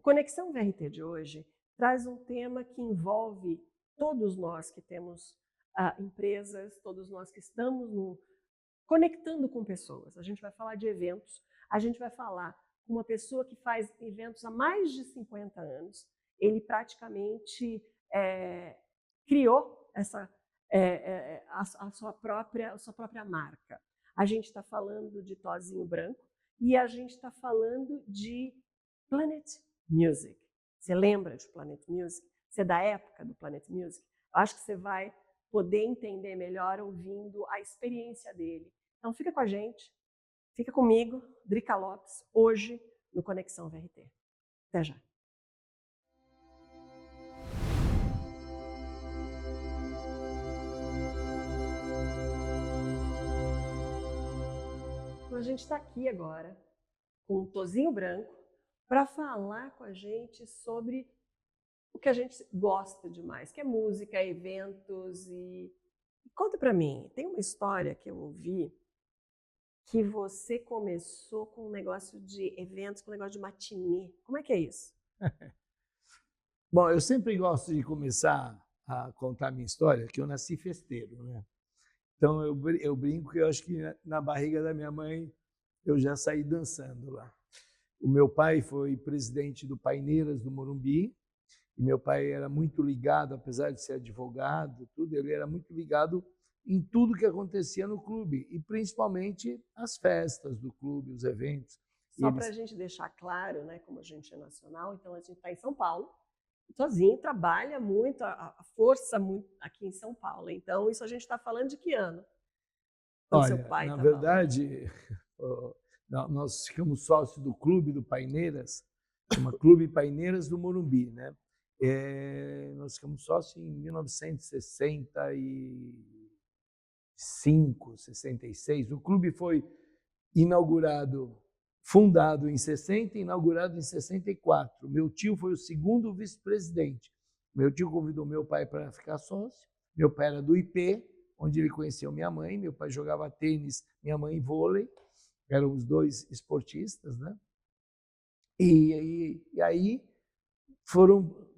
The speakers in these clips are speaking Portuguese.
Conexão VRT de hoje traz um tema que envolve todos nós que temos empresas, todos nós que estamos conectando com pessoas. A gente vai falar de eventos, a gente vai falar com uma pessoa que faz eventos há mais de 50 anos. Ele praticamente criou a sua própria marca. A gente está falando de Tozinho Branco e a gente está falando de Planet Music. Você lembra de Planet Music? Você é da época do Planet Music? Eu acho que você vai poder entender melhor ouvindo a experiência dele. Então fica com a gente, fica comigo, Drica Lopes, hoje no Conexão VRT. Até já. Então, a gente está aqui agora com o Tozinho Branco para falar com a gente sobre o que a gente gosta demais, que é música, eventos. E conta para mim, tem uma história que eu ouvi que você começou com um negócio de eventos, com um negócio de matinê. Como é que é isso? Bom, eu sempre gosto de começar a contar minha história, que eu nasci festeiro, né? Então eu brinco que eu acho que na barriga da minha mãe eu já saí dançando lá. O meu pai foi presidente do Paineiras do Morumbi, e meu pai era muito ligado, apesar de ser advogado, tudo, ele era muito ligado em tudo que acontecia no clube, e principalmente as festas do clube, os eventos. Só para a gente deixar claro, né, como a gente é nacional, então a gente está em São Paulo, o Tozinho trabalha muito, a força muito aqui em São Paulo. Então, isso a gente está falando de que ano? Olha, seu pai na verdade, nós ficamos sócios do clube do Paineiras, chama Clube Paineiras do Morumbi, né? Nós ficamos sócios em 1965, 66. O clube foi fundado em 60 e inaugurado em 64. Meu tio foi o segundo vice-presidente. Meu tio convidou meu pai para ficar sócio. Meu pai era do IP, onde ele conheceu minha mãe. Meu pai jogava tênis, minha mãe vôlei. Eram os dois esportistas, né? E aí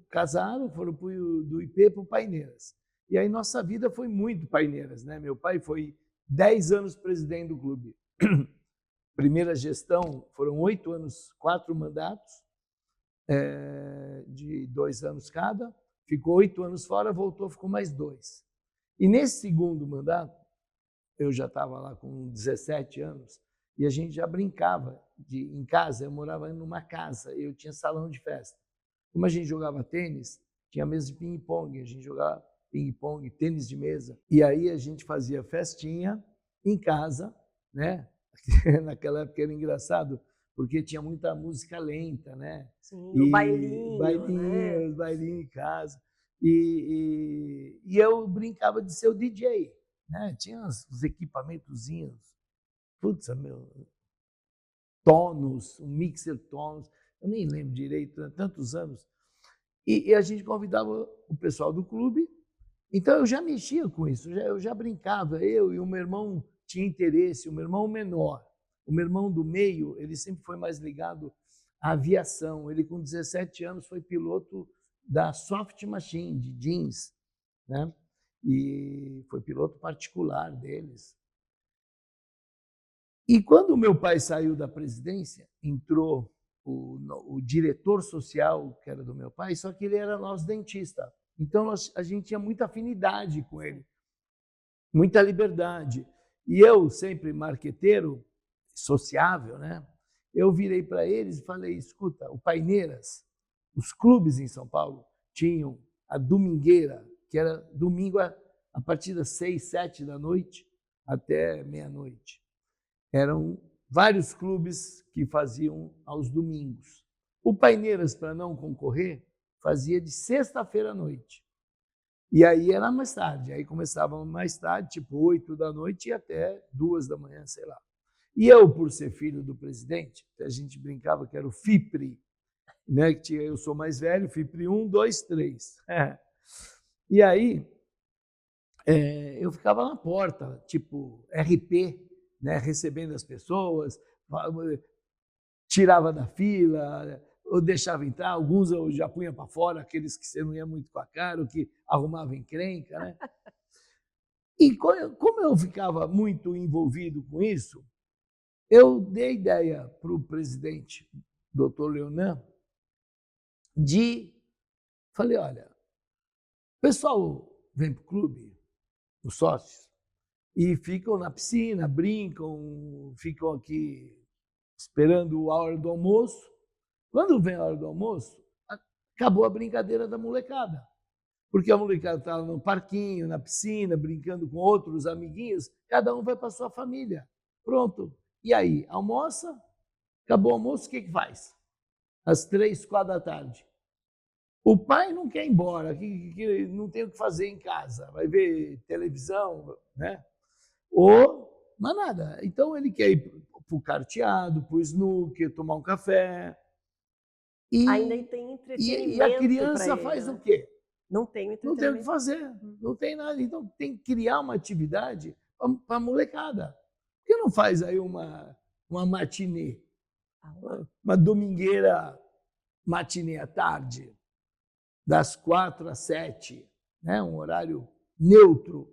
casaram, foram do IP para o Paineiras. E aí nossa vida foi muito Paineiras, né? Meu pai foi 10 anos presidente do clube. Primeira gestão, foram 8 anos, 4 mandatos, de 2 anos cada. Ficou 8 anos fora, voltou, ficou mais 2. E nesse segundo mandato, eu já estava lá com 17 anos, e a gente já brincava em casa. Eu morava numa casa, eu tinha salão de festa. Como a gente jogava tênis, tinha mesa de ping-pong, a gente jogava ping-pong, tênis de mesa. E aí a gente fazia festinha em casa, né? Naquela época era engraçado, porque tinha muita música lenta, né? Sim, o bailinho, né? Os bailinhos em casa. E eu brincava de ser o DJ, né? Tinha os equipamentozinhos, putz, Tonos, um mixer Tonos, eu nem lembro direito, há tantos anos. E a gente convidava o pessoal do clube, então eu já mexia com isso, eu já brincava, eu e o meu irmão tinha interesse, o meu irmão menor. O meu irmão do meio, ele sempre foi mais ligado à aviação. Ele, com 17 anos, foi piloto da Soft Machine, de jeans, né? E foi piloto particular deles. E quando o meu pai saiu da presidência, entrou o diretor social, que era do meu pai, só que ele era nosso dentista. Então a gente tinha muita afinidade com ele, muita liberdade. E eu, sempre marqueteiro, sociável, né? Eu virei para eles e falei: escuta, o Paineiras, os clubes em São Paulo tinham a domingueira, que era domingo a partir das 6, 7 da noite até meia-noite. Eram vários clubes que faziam aos domingos. O Paineiras, para não concorrer, fazia de sexta-feira à noite. E aí era mais tarde, aí começava mais tarde, tipo 8 da noite e até 2 da manhã, sei lá. E eu, por ser filho do presidente, a gente brincava que era o FIPRE, né? Eu sou mais velho, FIPRE 1, 2, 3. E aí eu ficava na porta, tipo RP, né? Recebendo as pessoas, tirava da fila, eu deixava entrar, alguns eu já punha para fora, aqueles que você não ia muito com a cara, que arrumavam encrenca, né? E como eu ficava muito envolvido com isso, eu dei ideia para o presidente, Dr. Leonan, falei, olha, o pessoal vem para o clube, os sócios, e ficam na piscina, brincam, ficam aqui esperando a hora do almoço. Quando vem a hora do almoço, acabou a brincadeira da molecada. Porque a molecada está no parquinho, na piscina, brincando com outros amiguinhos, cada um vai para sua família. Pronto. E aí, almoça, acabou o almoço, o que faz? Às 3, 4 da tarde. O pai não quer ir embora, que não tem o que fazer em casa, vai ver televisão, né? Mas nada. Então ele quer ir para o carteado, para o snooker, tomar um café. Ainda tem entretenimento. E a criança faz o quê? Não tem entretenimento. Não tem o que fazer, não tem nada. Então tem que criar uma atividade para a molecada. Por que não faz aí uma matinê? Uma domingueira matinê à tarde, das 4 às 7, né? Um horário neutro.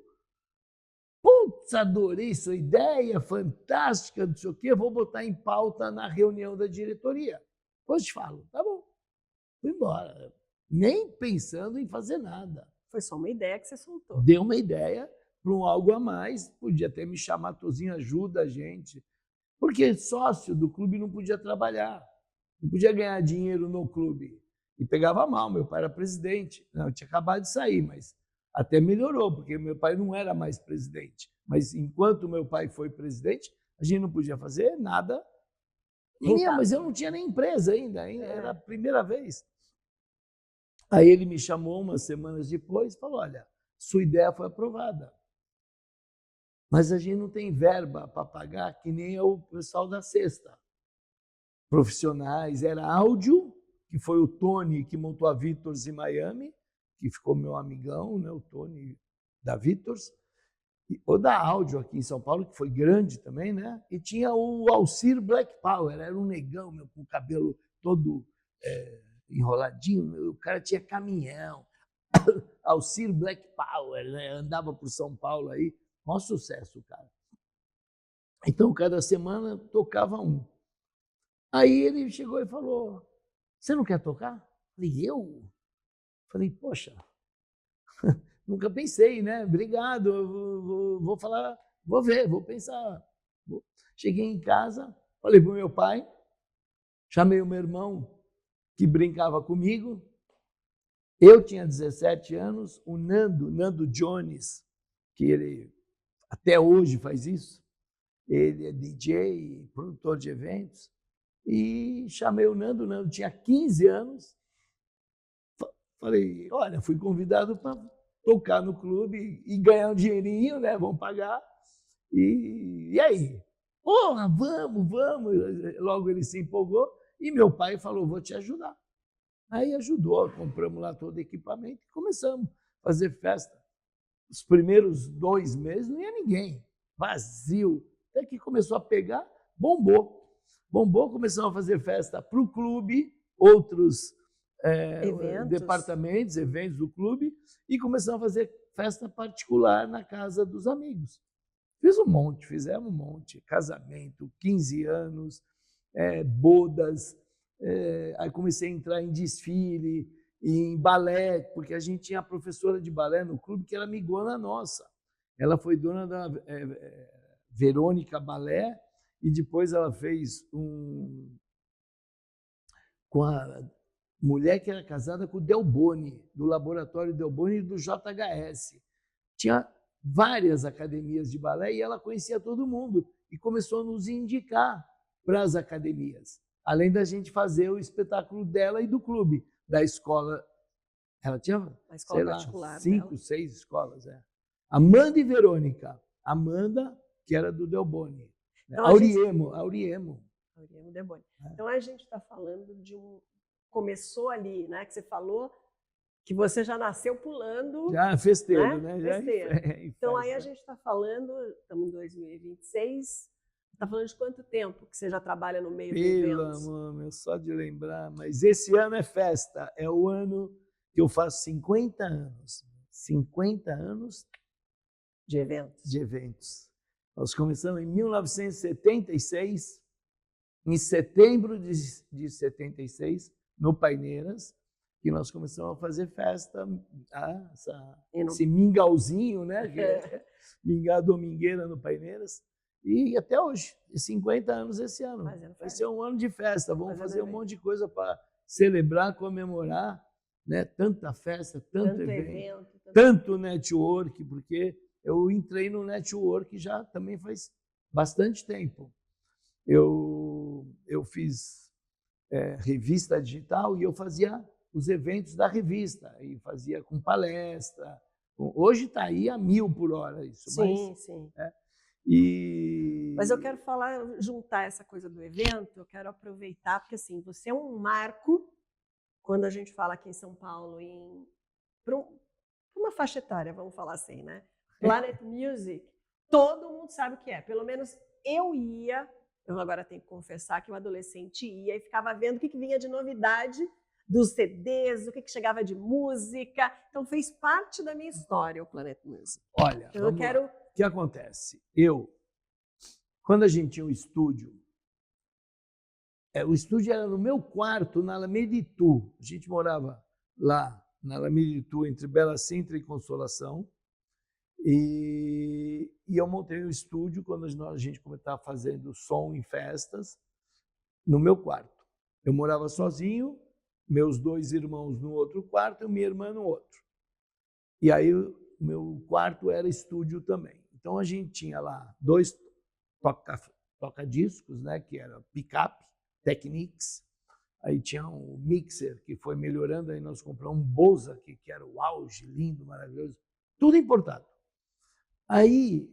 Putz, adorei sua ideia, fantástica, não sei o quê, vou botar em pauta na reunião da diretoria. Depois te falo, tá bom, fui embora. Nem pensando em fazer nada. Foi só uma ideia que você soltou. Deu uma ideia para um algo a mais, podia até me chamar, Tozinho, ajuda a gente. Porque sócio do clube não podia trabalhar, não podia ganhar dinheiro no clube. E pegava mal, meu pai era presidente. Não, eu tinha acabado de sair, mas até melhorou, porque meu pai não era mais presidente. Mas enquanto meu pai foi presidente, a gente não podia fazer nada. Mas eu não tinha nem empresa ainda, era a primeira vez. Aí ele me chamou umas semanas depois e falou, olha, sua ideia foi aprovada, mas a gente não tem verba para pagar, que nem o pessoal da Sexta. Profissionais, era áudio, que foi o Tony que montou a Vitors em Miami, que ficou meu amigão, né, o Tony da Vitors, ou da áudio aqui em São Paulo, que foi grande também, né? E tinha o Alcir Black Power, era um negão, meu, com o cabelo todo enroladinho, o cara tinha caminhão. Alcir Black Power, né? Andava por São Paulo aí, maior sucesso, cara. Então, cada semana tocava um. Aí ele chegou e falou, você não quer tocar? Falei, eu? Falei, poxa, nunca pensei, né? Obrigado, vou falar, vou ver, vou pensar. Cheguei em casa, falei para o meu pai, chamei o meu irmão, que brincava comigo. Eu tinha 17 anos, o Nando Jones, que ele até hoje faz isso, ele é DJ, produtor de eventos, e chamei o Nando tinha 15 anos, falei, olha, fui convidado para tocar no clube e ganhar um dinheirinho, né, vão pagar, e aí? Porra, vamos, logo ele se empolgou, e meu pai falou, vou te ajudar. Aí ajudou, compramos lá todo o equipamento e começamos a fazer festa. Os primeiros 2 meses não ia ninguém, vazio. Até que começou a pegar, bombou. Bombou, começamos a fazer festa para o clube, outros departamentos, eventos do clube, e começamos a fazer festa particular na casa dos amigos. Fizemos um monte, casamento, 15 anos, bodas, aí comecei a entrar em desfile, em balé, porque a gente tinha a professora de balé no clube que era amigona nossa. Ela foi dona da Verônica Balé e depois ela fez com a mulher que era casada com o Delboni, do Laboratório Delboni e do JHS. Tinha várias academias de balé e ela conhecia todo mundo e começou a nos indicar para as academias. Além da gente fazer o espetáculo dela e do clube, da escola. Ela tinha, sei lá, 5, 6 escolas. Amanda e Verônica. Amanda, que era do Delboni. Então, Auriemo Delboni. Então, a gente está falando de começou ali, né? Que você falou que você já nasceu pulando. Já festeiro, né? Festeiro. Então, aí a gente está falando, estamos em 2026, Está falando de quanto tempo que você já trabalha no meio de Pelo eventos? amor, meu, só de lembrar. Mas esse ano é festa. É o ano que eu faço 50 anos. 50 anos De eventos. de eventos. Nós começamos em 1976, em setembro de 76, no Paineiras, que nós começamos a fazer festa, esse mingauzinho, né? Mingau domingueira no Paineiras. E até hoje, 50 anos esse ano. Vai ser um ano de festa. Vamos fazer um monte de coisa para celebrar, comemorar, né? Tanta festa, tanto evento, tanto network, porque eu entrei no network já também faz bastante tempo. Eu fiz revista digital e eu fazia os eventos da revista, e fazia com palestra. Hoje está aí a 1000 por hora isso. Sim, sim. Mas eu quero juntar essa coisa do evento, eu quero aproveitar, porque assim, você é um marco, quando a gente fala aqui em São Paulo, para uma faixa etária, vamos falar assim, né? Planet Music, todo mundo sabe o que é. Pelo menos eu agora tenho que confessar que o adolescente ia e ficava vendo o que vinha de novidade dos CDs, o que chegava de música. Então, fez parte da minha história o Planet Music. Olha, então, eu quero... O que acontece? Quando a gente tinha o estúdio era no meu quarto, na Alameda Itu. A gente morava lá, na Alameda Itu, entre Bela Sintra e Consolação. E eu montei o estúdio quando a gente estava fazendo som em festas, no meu quarto. Eu morava sozinho, meus 2 irmãos no outro quarto e minha irmã no outro. E aí o meu quarto era estúdio também. Então a gente tinha lá 2 toca-discos, né, que era picape, Technics. Aí tinha um mixer que foi melhorando, aí nós compramos um Bosa, que era o auge, lindo, maravilhoso, tudo importado. Aí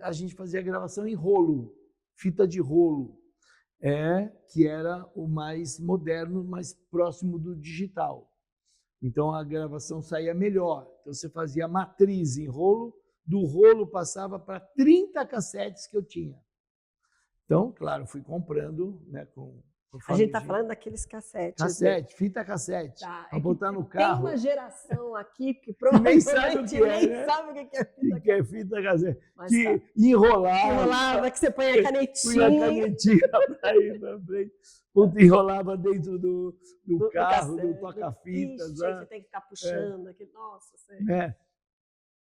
a gente fazia gravação em rolo, fita de rolo, que era o mais moderno, mais próximo do digital. Então a gravação saía melhor. Então você fazia matriz em rolo, do rolo passava para 30 cassetes que eu tinha. Então, claro, fui comprando, né, a gente está falando daqueles cassetes. Cassete, fita cassete. Tá. Para botar no carro. Tem uma geração aqui que provavelmente nem sabe o que é fita cassete. Mas que tá. enrolava. Que você põe a canetinha. Põe a canetinha para ir para frente. Enrolava dentro do carro, do toca-fitas. Você tem que ficar puxando. Nossa, sei.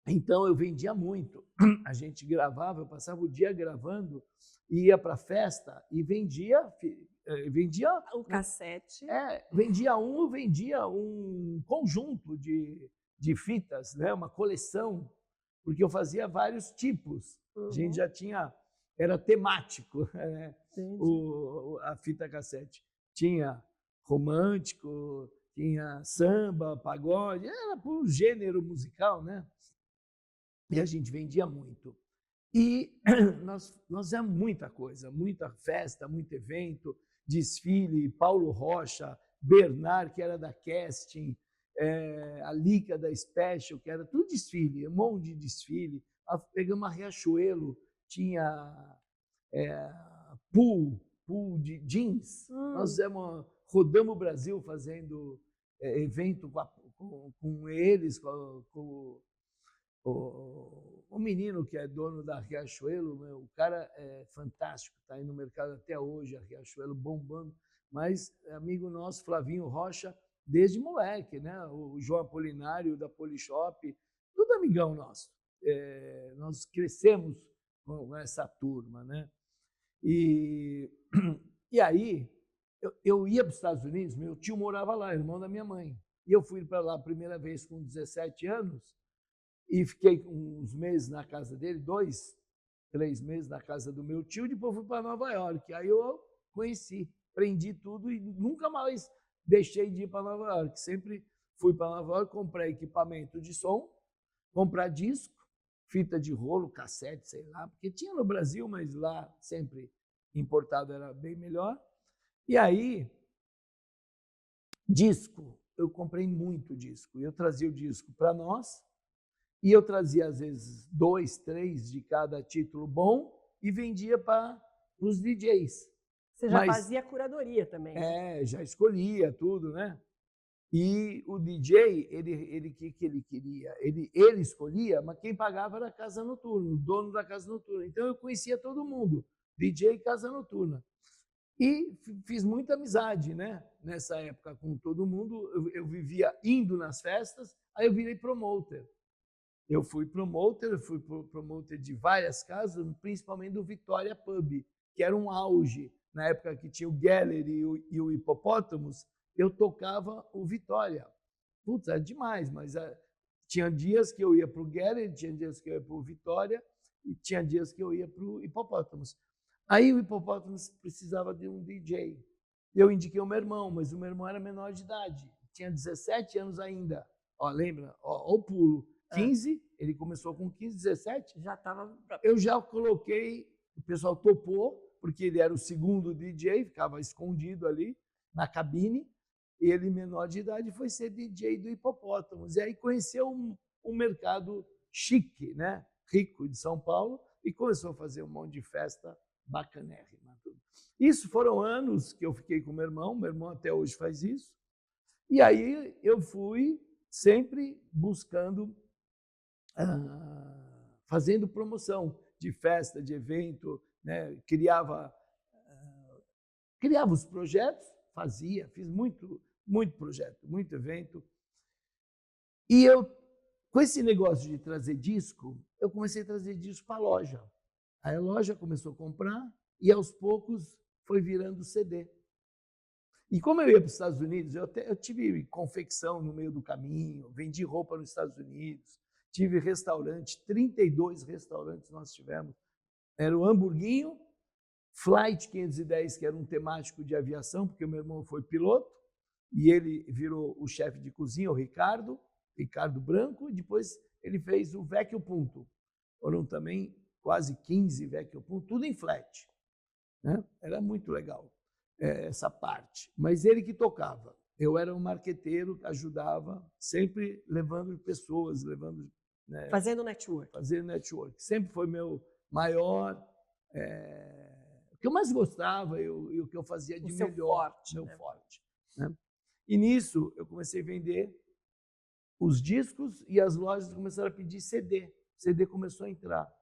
Então, eu vendia muito. A gente gravava, eu passava o dia gravando, ia para a festa e vendia o cassete. Vendia um conjunto de fitas, né? Uma coleção, porque eu fazia vários tipos. A gente já tinha, era temático, né? A fita cassete. Tinha romântico, tinha samba, pagode, era por gênero musical, né? E a gente vendia muito. E nós fizemos muita coisa, muita festa, muito evento, desfile, Paulo Rocha, Bernard, que era da Casting, a Lica da Special, que era tudo desfile, um monte de desfile. Pegamos a Riachuelo, tinha pool de jeans. Nós rodamos o Brasil fazendo evento com eles, com o menino que é dono da Riachuelo, o cara é fantástico, está aí no mercado até hoje, a Riachuelo bombando, mas amigo nosso, Flavinho Rocha, desde moleque, né? O João Apolinário da Polishop, tudo amigão nosso. Nós crescemos com essa turma, né? E aí, eu ia para os Estados Unidos, meu tio morava lá, irmão da minha mãe, e eu fui para lá a primeira vez com 17 anos, e fiquei uns meses na casa dele, 2, 3 meses na casa do meu tio, depois fui para Nova York. Aí eu conheci, aprendi tudo e nunca mais deixei de ir para Nova York. Sempre fui para Nova York, comprei equipamento de som, comprar disco, fita de rolo, cassete, sei lá, porque tinha no Brasil, mas lá sempre importado era bem melhor. E aí, disco, eu comprei muito disco. Eu trazia o disco para nós, e eu trazia, às vezes, 2, 3 de cada título bom e vendia para os DJs. Você já fazia curadoria também? Já escolhia tudo, né? E o DJ, ele que ele queria? Ele escolhia, mas quem pagava era a casa noturna, o dono da casa noturna. Então eu conhecia todo mundo, DJ Casa Noturna. E fiz muita amizade, né? Nessa época com todo mundo. Eu vivia indo nas festas, aí eu virei promoter. Eu fui promoter de várias casas, principalmente do Vitória Pub, que era um auge. Na época que tinha o Gallery e o Hipopótamos, eu tocava o Vitória. Putz, era demais, mas tinha dias que eu ia para o Gallery, tinha dias que eu ia para o Vitória e tinha dias que eu ia para o Hipopótamos. Aí o Hipopótamos precisava de um DJ. Eu indiquei o meu irmão, mas o meu irmão era menor de idade, tinha 17 anos ainda. Ó, lembra? Ó, o pulo. 15, ele começou com 15, 17. Já estava... Eu já coloquei, o pessoal topou, porque ele era o segundo DJ, ficava escondido ali na cabine. Ele, menor de idade, foi ser DJ do Hipopótamos. E aí conheceu um mercado chique, né? Rico de São Paulo, e começou a fazer um monte de festa bacanérrima. Isso foram anos que eu fiquei com meu irmão até hoje faz isso. E aí eu fui sempre buscando, fazendo promoção de festa, de evento, né? Criava os projetos, fiz muito projeto, muito evento. E eu, com esse negócio de trazer disco, eu comecei a trazer disco para a loja. Aí a loja começou a comprar e, aos poucos, foi virando CD. E como eu ia para os Estados Unidos, eu tive confecção no meio do caminho, vendi roupa nos Estados Unidos, tive restaurante, 32 restaurantes nós tivemos. Era o Hamburguinho, Flight 510, que era um temático de aviação, porque o meu irmão foi piloto, e ele virou o chefe de cozinha, o Ricardo Branco, e depois ele fez o Vecchio Punto. Foram também quase 15 Vecchio Punto, tudo em flat. Né? Era muito legal essa parte. Mas ele que tocava. Eu era um marqueteiro que ajudava, sempre levando pessoas, né, fazendo network. Fazendo network. Sempre foi meu maior... o que eu mais gostava e o que eu fazia de melhor. Meu forte. Né? E nisso eu comecei a vender os discos e as lojas começaram a pedir CD. CD começou a entrar.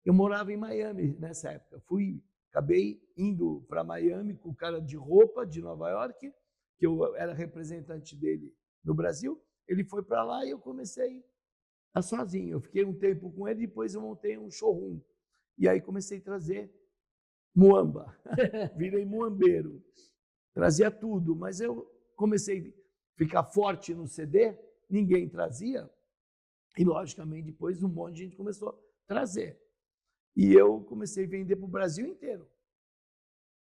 Eu morava em Miami nessa época. Acabei indo para Miami com o cara de roupa de Nova York, que eu era representante dele no Brasil. Ele foi para lá e eu comecei sozinho. Eu fiquei um tempo com ele, depois eu montei um showroom. E aí comecei a trazer muamba. Virei muambeiro. Trazia tudo, mas eu comecei a ficar forte no CD, ninguém trazia, e logicamente depois um monte de gente começou a trazer. E eu comecei a vender para o Brasil inteiro.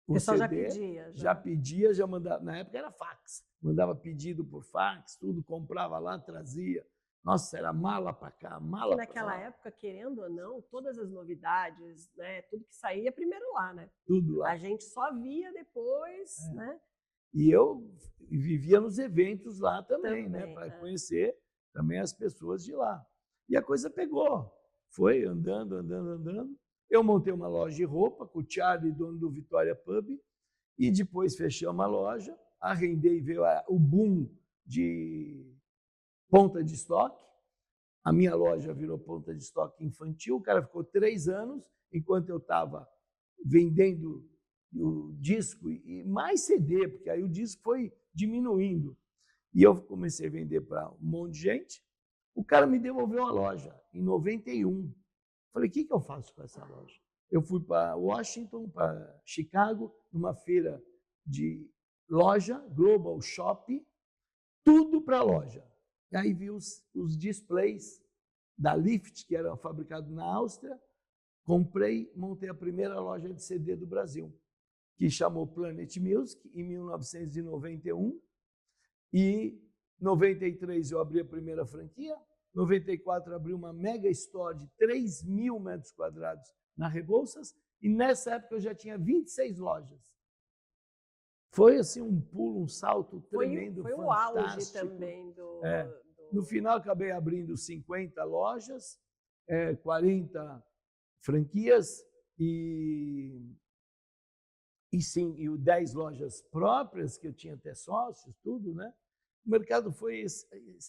O pessoal CD, já pedia, já mandava. Na época era fax. Mandava pedido por fax, tudo, comprava lá, trazia. Nossa, era mala para cá, mala para lá. Naquela época, querendo ou não, todas as novidades, né, tudo que saía primeiro lá, né? Tudo lá. A gente só via depois, né? E eu vivia nos eventos lá também, né, para conhecer também as pessoas de lá. E a coisa pegou. Foi andando. Eu montei uma loja de roupa com o Charlie, dono do Vitória Pub, e depois fechei uma loja, arrendei, veio o boom de ponta de estoque. A minha loja virou ponta de estoque infantil. O cara ficou 3 anos, enquanto eu estava vendendo o disco e mais CD, porque aí o disco foi diminuindo. E eu comecei a vender para um monte de gente. O cara me devolveu a loja em 91. Falei, o que eu faço com essa loja? Eu fui para Washington, para Chicago, numa feira de loja, Global Shop, tudo para a loja. E aí vi os displays da Lift, que era fabricado na Áustria. Comprei, montei a primeira loja de CD do Brasil, que chamou Planet Music, em 1991. E em 93 eu abri a primeira franquia. Em 94 abri uma mega store de 3.000 metros quadrados na Rebouças. E nessa época eu já tinha 26 lojas. Foi assim um pulo, um salto tremendo, foi o auge também do... No final acabei abrindo 50 lojas, 40 franquias, E sim, e o 10 lojas próprias, que eu tinha até sócios, tudo, né? O mercado foi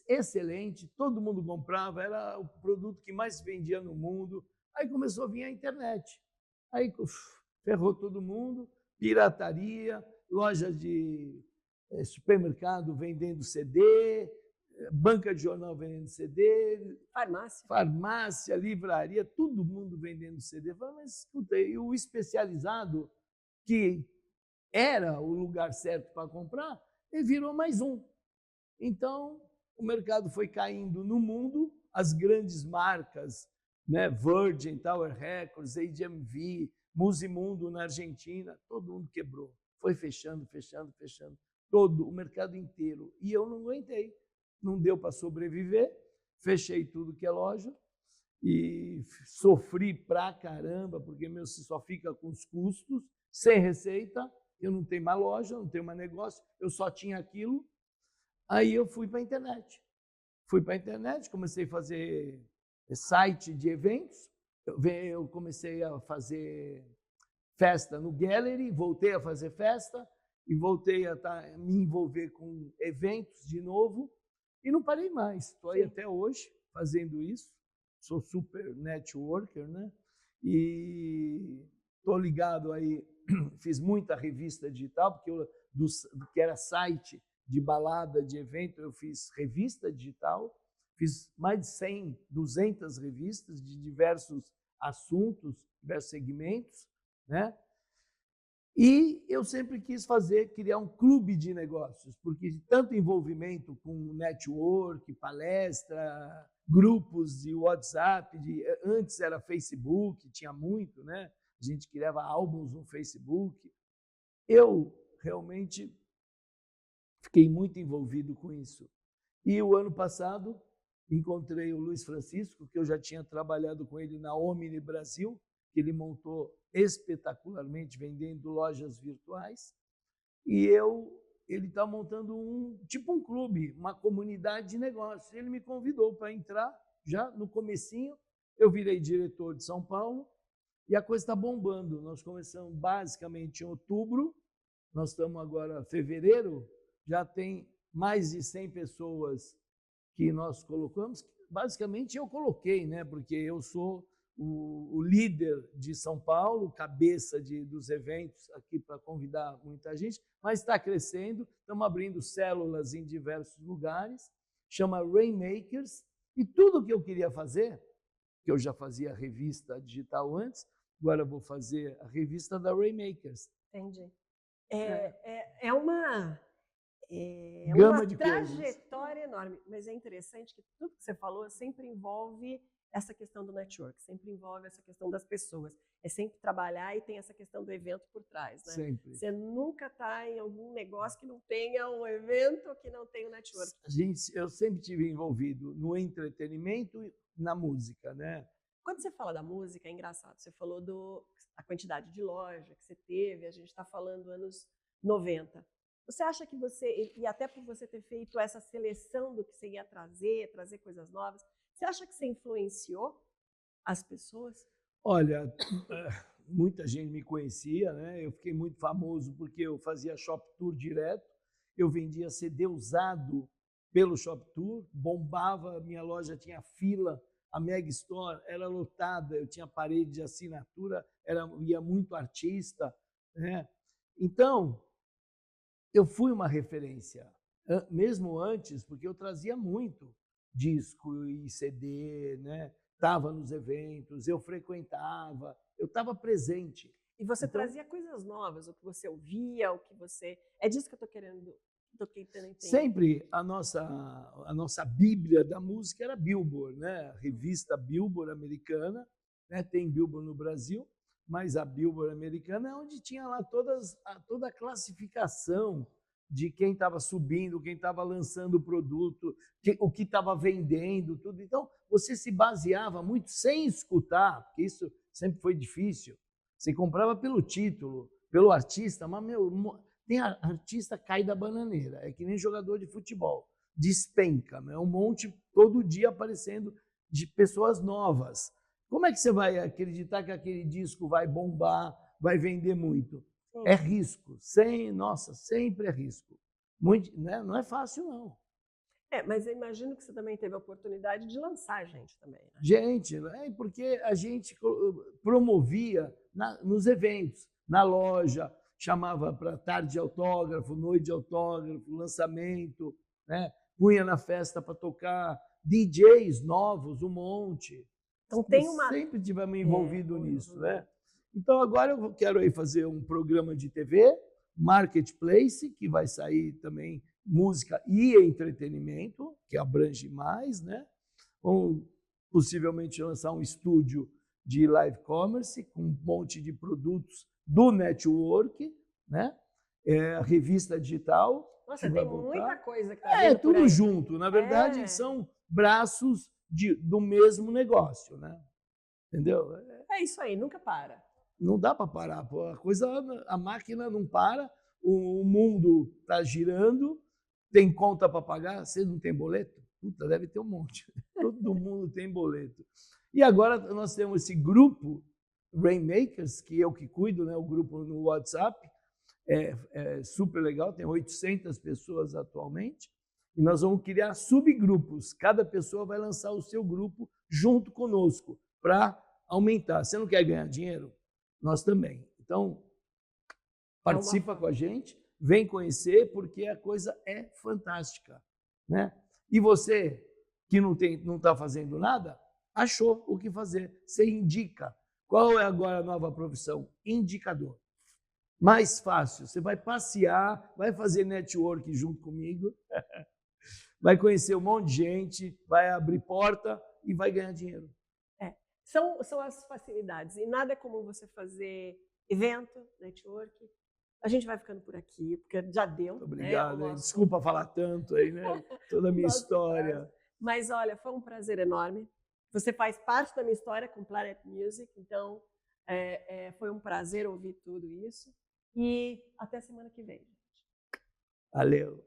excelente, todo mundo comprava, era o produto que mais se vendia no mundo. Aí começou a vir a internet. Aí ferrou todo mundo, pirataria, loja de supermercado vendendo CD, banca de jornal vendendo CD, farmácia, livraria, todo mundo vendendo CD. Eu falei, mas escuta, e o especializado, que era o lugar certo para comprar, ele virou mais um. Então, o mercado foi caindo no mundo, as grandes marcas, né, Virgin, Tower Records, HMV, Musimundo na Argentina, todo mundo quebrou. Foi fechando, todo o mercado inteiro. E eu não aguentei, não deu para sobreviver, fechei tudo que é loja e sofri pra caramba, porque você só fica com os custos, sem receita, eu não tenho mais loja, não tenho mais negócio, eu só tinha aquilo. Aí eu fui para a internet. Comecei a fazer site de eventos, eu comecei a fazer festa no Gallery, voltei a fazer festa e voltei a me envolver com eventos de novo e não parei mais. Estou aí até hoje fazendo isso, sou super networker, né? E estou ligado aí, fiz muita revista digital, porque do que era site de balada, de evento, eu fiz revista digital, fiz mais de 100, 200 revistas de diversos assuntos, diversos segmentos, né? E eu sempre quis criar um clube de negócios, porque tanto envolvimento com network, palestra, grupos de WhatsApp, antes era Facebook, tinha muito, né? A gente criava álbuns no Facebook. Eu realmente fiquei muito envolvido com isso. E o ano passado encontrei o Luiz Francisco, que eu já tinha trabalhado com ele na Omni Brasil, que ele montou espetacularmente vendendo lojas virtuais. E ele está montando um clube, uma comunidade de negócios. Ele me convidou para entrar já no comecinho. Eu virei diretor de São Paulo e a coisa está bombando. Nós começamos basicamente em outubro, nós estamos agora em fevereiro, já tem mais de 100 pessoas que nós colocamos. Basicamente eu coloquei, né? Porque eu sou o líder de São Paulo, cabeça dos eventos aqui para convidar muita gente, mas está crescendo, estamos abrindo células em diversos lugares, chama Rainmakers, e tudo que eu queria fazer, que eu já fazia revista digital antes, agora vou fazer a revista da Rainmakers. Entendi. É uma trajetória enorme, mas é interessante que tudo que você falou sempre envolve essa questão do network, sempre envolve essa questão das pessoas. É sempre trabalhar e tem essa questão do evento por trás, né? Sempre. Você nunca está em algum negócio que não tenha um evento, que não tenha um network. Eu sempre estive envolvido no entretenimento e na música, né? Quando você fala da música, é engraçado. Você falou da quantidade de loja que você teve, a gente está falando anos 90. Você acha que e até por você ter feito essa seleção do que você ia trazer coisas novas, você acha que você influenciou as pessoas? Olha, muita gente me conhecia, né? Eu fiquei muito famoso porque eu fazia shop tour direto, eu vendia CD usado pelo shop tour, bombava, minha loja tinha fila, a Mega Store era lotada, eu tinha parede de assinatura, ia muito artista, né? Então, eu fui uma referência, mesmo antes, porque eu trazia muito disco e CD, né? Estava nos eventos, eu frequentava, eu estava presente. E você trazia coisas novas, o que você ouvia, o que você... É disso que eu estou querendo entender. Sempre a nossa bíblia da música era Billboard, né? A revista Billboard americana, né? Tem Billboard no Brasil, mas a Billboard americana é onde tinha lá toda a classificação de quem estava subindo, quem estava lançando o produto, o que estava vendendo, tudo. Então, você se baseava muito sem escutar, porque isso sempre foi difícil. Você comprava pelo título, pelo artista, mas, tem artista cai da bananeira, é que nem jogador de futebol, despenca, é um monte todo dia aparecendo de pessoas novas. Como é que você vai acreditar que aquele disco vai bombar, vai vender muito? Sim. É risco. Nossa, sempre é risco. Muito, né? Não é fácil, não. Mas eu imagino que você também teve a oportunidade de lançar a gente também. Né? Gente, porque a gente promovia nos eventos, na loja, chamava para tarde de autógrafo, noite de autógrafo, lançamento, né? Punha na festa para tocar, DJs novos, um monte. Então tem uma... Sempre tivemos envolvido nisso, né? Então agora eu quero aí fazer um programa de TV, Marketplace, que vai sair também música e entretenimento, que abrange mais, né? Vamos possivelmente lançar um estúdio de live commerce com um monte de produtos do network, né? A revista digital. Nossa, tem muita coisa que está vindo por aí. Tudo junto. Na verdade, são braços do mesmo negócio, né? Entendeu? É isso aí, nunca para. Não dá para parar. Pô. A máquina não para, o mundo está girando, tem conta para pagar, você não tem boleto? Puta, deve ter um monte. Todo mundo tem boleto. E agora nós temos esse grupo, Rainmakers, que eu que cuido, né? O grupo no WhatsApp, é super legal, tem 800 pessoas atualmente, e nós vamos criar subgrupos. Cada pessoa vai lançar o seu grupo junto conosco, para aumentar. Você não quer ganhar dinheiro? Nós também. Então, participa com a gente, vem conhecer, porque a coisa é fantástica, né? E você que não está fazendo nada, achou o que fazer. Você indica. Qual é agora a nova profissão? Indicador. Mais fácil. Você vai passear, vai fazer network junto comigo, vai conhecer um monte de gente, vai abrir porta e vai ganhar dinheiro. São as facilidades. E nada é como você fazer evento, network. A gente vai ficando por aqui, porque já deu. Muito obrigado. Né? Desculpa falar tanto aí, né? Toda a minha história. Mas, olha, foi um prazer enorme. Você faz parte da minha história com Planet Music, então foi um prazer ouvir tudo isso. E até semana que vem. Valeu.